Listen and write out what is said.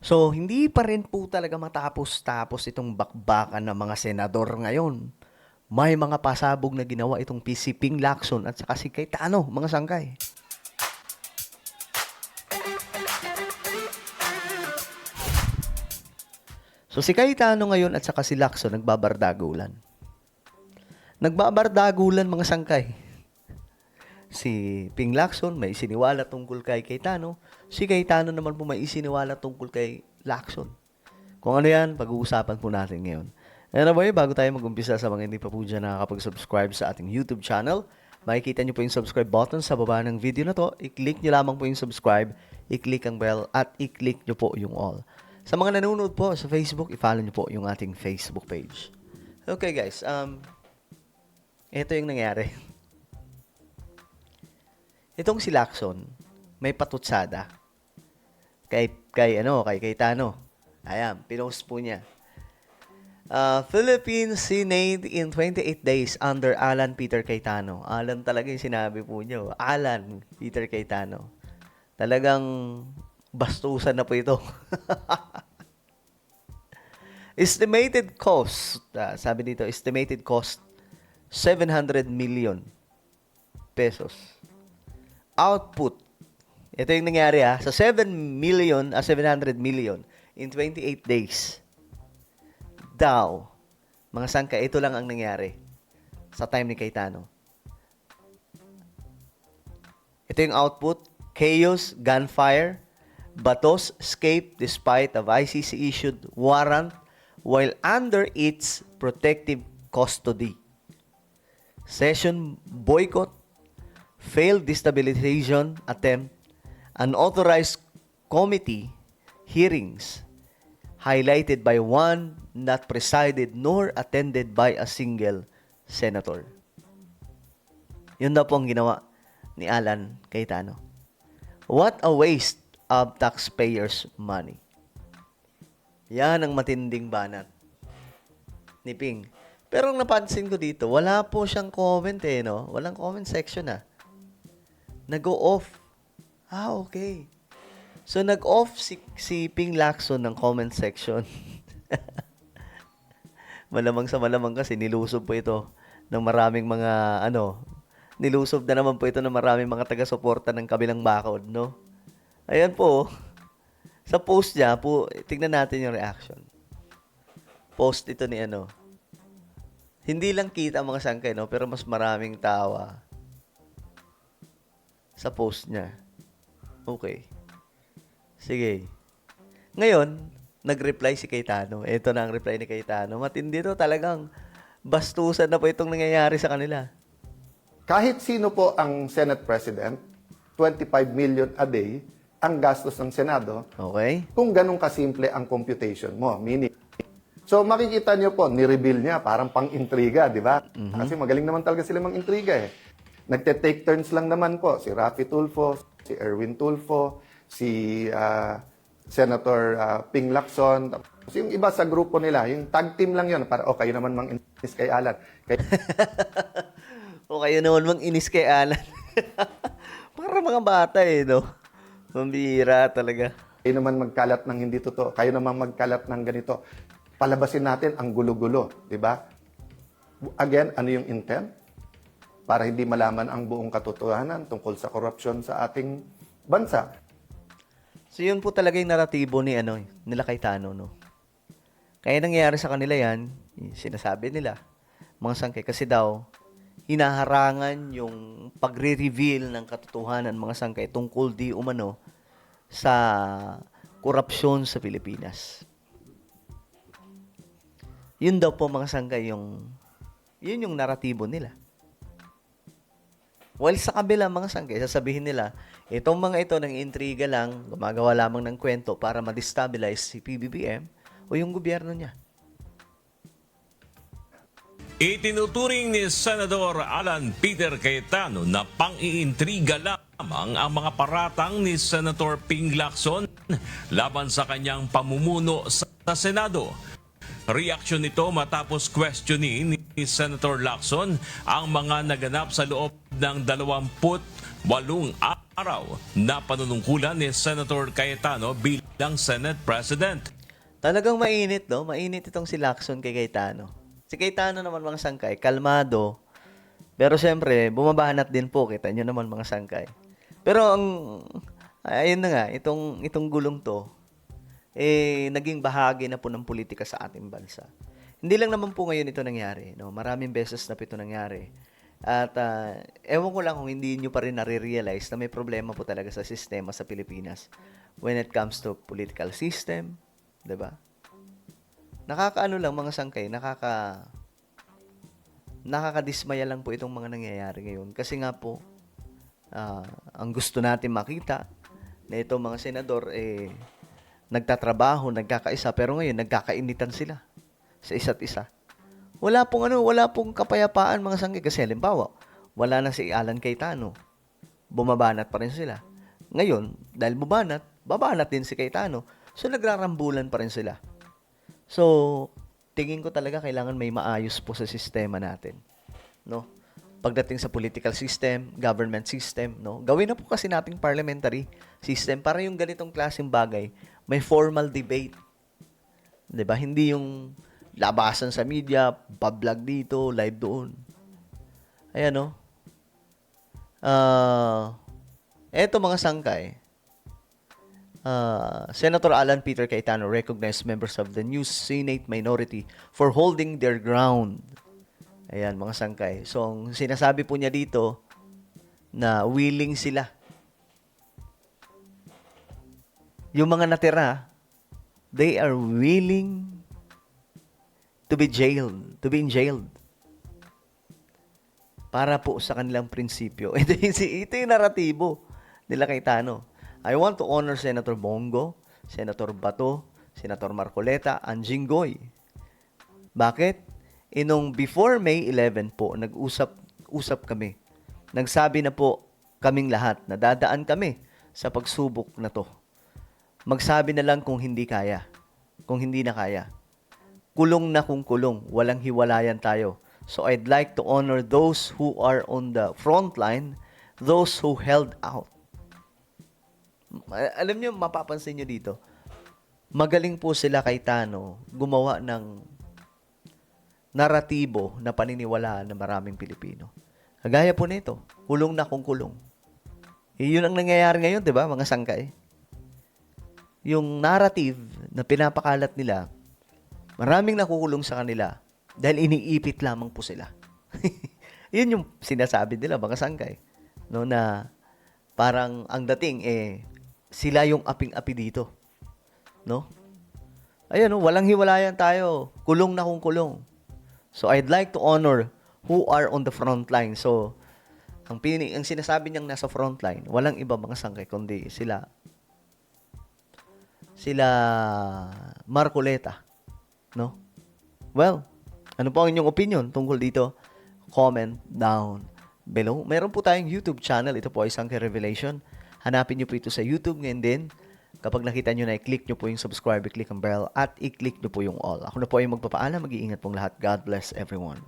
So, hindi pa rin po talaga matapos-tapos itong bakbakan ng mga senador ngayon. May mga pasabog na ginawa itong si Ping Lacson at saka si Cayetano, mga sangkay. So, si Cayetano ngayon at saka si Lacson nagbabardagulan. Nagbabardagulan, mga sangkay. Si Ping Lacson may isiniwala tungkol kay Cayetano. Si Cayetano naman po may isiniwala tungkol kay Lacson. Kung ano yan, pag-uusapan po natin ngayon. Anyway, bago tayo mag-umpisa sa mga hindi pa po dyan nakakapag-subscribe sa ating YouTube channel, makikita nyo po yung subscribe button sa baba ng video na to. I-click nyo lamang po yung subscribe, i-click ang bell, at i-click nyo po yung all. Sa mga nanonood po sa Facebook, i-follow nyo po yung ating Facebook page. Okay guys, ito yung nangyari. Itong si Lacson, may patutsada kay Cayetano. Ayan, pinost po niya. Philippines Senate in 28 days under Alan Peter Cayetano. Alan talaga yung sinabi po niyo. Alan Peter Cayetano. Talagang bastusan na po ito. Estimated cost, sabi dito, estimated cost 700 million pesos. Output, ito yung nangyari sa 700 million in 28 days. Daw, mga sangka, ito lang ang nangyari sa time ni Cayetano. Ito yung output, chaos, gunfire, batos escaped despite of ICC-issued warrant while under its protective custody. Session boycott, failed destabilization attempt, unauthorized committee hearings highlighted by one not presided nor attended by a single senator. Yun na po ang ginawa ni Alan Cayetano. What a waste of taxpayers' money. Yan ang matinding banat ni Ping. Pero ang napansin ko dito, wala po siyang comment no? Walang comment section Nag-go off. Okay. So, nag-off si Ping Lacson ng comment section. Malamang sa malamang kasi nilusob po ito ng maraming mga, nilusob na naman po ito ng maraming mga taga-suporta ng kabilang bakod, no? Ayan po. Sa post niya, tignan natin yung reaction. Post ito ni Hindi lang kita mga sangkay, no? Pero mas maraming tawa sa post niya. Okay. Sige. Ngayon, nag-reply si Cayetano. Ito na ang reply ni Cayetano. Matindi to, talagang bastusan na po itong nangyayari sa kanila. Kahit sino po ang Senate President, 25 million a day ang gastos ng Senado. Okay. Kung ganun kasimple ang computation mo, meaning. So makikita niyo po, ni-reveal niya parang pang-intriga, di ba? Kasi magaling naman talaga sila mang-intriga Nagte-take turns lang naman po si Raffy Tulfo, si Erwin Tulfo, si Senator Ping Lacson. Tapos yung iba sa grupo nila, yung tag team lang yun, para kayo naman mang-inis kay Alan. O kayo naman mang-inis kay Alan. Para mga bata no? Mambira talaga. Kayo naman magkalat ng hindi totoo. Kayo naman magkalat ng ganito. Palabasin natin ang gulo-gulo, di ba? Again, ano yung intent? Para hindi malaman ang buong katotohanan tungkol sa korupsyon sa ating bansa. So yun po talaga yung naratibo nila Cayetano, no? Kaya nangyayari sa kanila yan, sinasabi nila, mga sangkay, kasi daw, hinaharangan yung pagre-reveal ng katotohanan, mga sangkay, tungkol di umano sa korupsyon sa Pilipinas. Yun daw po, mga sangkay, yun yung naratibo nila. While sa kabila, mga sangkay, sasabihin nila, itong mga ito ng intriga lang, gumagawa lamang ng kwento para ma-destabilize si PBBM o yung gobyerno niya. Itinuturing ni Senador Alan Peter Cayetano na pang-iintriga lamang ang mga paratang ni Senator Ping Lacson laban sa kanyang pamumuno sa Senado. Reaksyon nito matapos questionin ni Senator Lacson ang mga naganap sa loob ng 28 araw na panunungkulan ni Senator Cayetano bilang Senate President. Talagang mainit, no? Mainit itong si Lacson kay Cayetano. Si Cayetano naman mga sangkay, kalmado. Pero siyempre, bumabanat din po. Kita nyo naman mga sangkay. Pero ayun na nga, itong gulong to, naging bahagi na po ng politika sa ating bansa. Hindi lang naman po ngayon ito nangyari. No? Maraming beses na po ito nangyari. At ewan ko lang kung hindi nyo pa rin nare-realize na may problema po talaga sa sistema sa Pilipinas when it comes to political system. 'Di ba? Nakakaano lang mga sangkay, nakakadismaya lang po itong mga nangyayari ngayon. Kasi nga po, ang gusto natin makita na itong mga senador, nagtatrabaho, nagkakaisa, pero ngayon, nagkakainitan sila sa isa't isa. Wala pong kapayapaan mga sangkay. Kasi halimbawa, wala na si Alan Cayetano. Bumabanat pa rin sila. Ngayon, dahil babanat din si Cayetano. So, nagrarambulan pa rin sila. So, tingin ko talaga kailangan may maayos po sa sistema natin. No? Pagdating sa political system, government system, no? Gawin na po kasi nating parliamentary system para yung ganitong klaseng bagay, may formal debate. 'Di ba? Hindi yung labasan sa media, pa-vlog dito, live doon. Ayan, no? Eto mga sangkay. Senator Alan Peter Cayetano recognized members of the new Senate minority for holding their ground. Ayan, mga sangkay. So, ang sinasabi po niya dito na willing sila. Yung mga natira, they are willing to be jailed. Para po sa kanilang prinsipyo. Ito yung naratibo nila Cayetano. I want to honor Senator Bongo, Senator Bato, Senator Marcoleta, and Jinggoy. Bakit? Before May 11 po, nag-usap kami. Nagsabi na po kaming lahat na dadaan kami sa pagsubok na to. Magsabi na lang kung hindi kaya. Kung hindi na kaya. Kulong na kung kulong. Walang hiwalayan tayo. So I'd like to honor those who are on the front line, those who held out. Alam niyo, mapapansin niyo dito, magaling po sila Cayetano gumawa ng naratibo na paniniwalaan ng maraming Pilipino. Kagaya po nito, kulong na kung kulong. Yun ang nangyayari ngayon, di ba, mga sangkay? Yung narrative na pinapakalat nila, maraming nakukulong sa kanila dahil iniipit lamang po sila. Yun yung sinasabi nila, mga sangkay. No, na parang ang dating, sila yung aping-api dito. No? Ayan, no, walang hiwalayan tayo. Kulong na kung kulong. So, I'd like to honor who are on the front line. So, ang sinasabi niyang nasa front line, walang iba mga sangkay, kundi sila Marcoleta. No? Well, ano po ang inyong opinion tungkol dito? Comment down below. Meron po tayong YouTube channel. Ito po ay Sangkay Revelation. Hanapin nyo po ito sa YouTube ngayon din. Kapag nakita nyo na, i-click nyo po yung subscribe, i-click ang bell, at i-click nyo po yung all. Ako na po ay magpapaalam. Mag-iingat pong lahat. God bless everyone.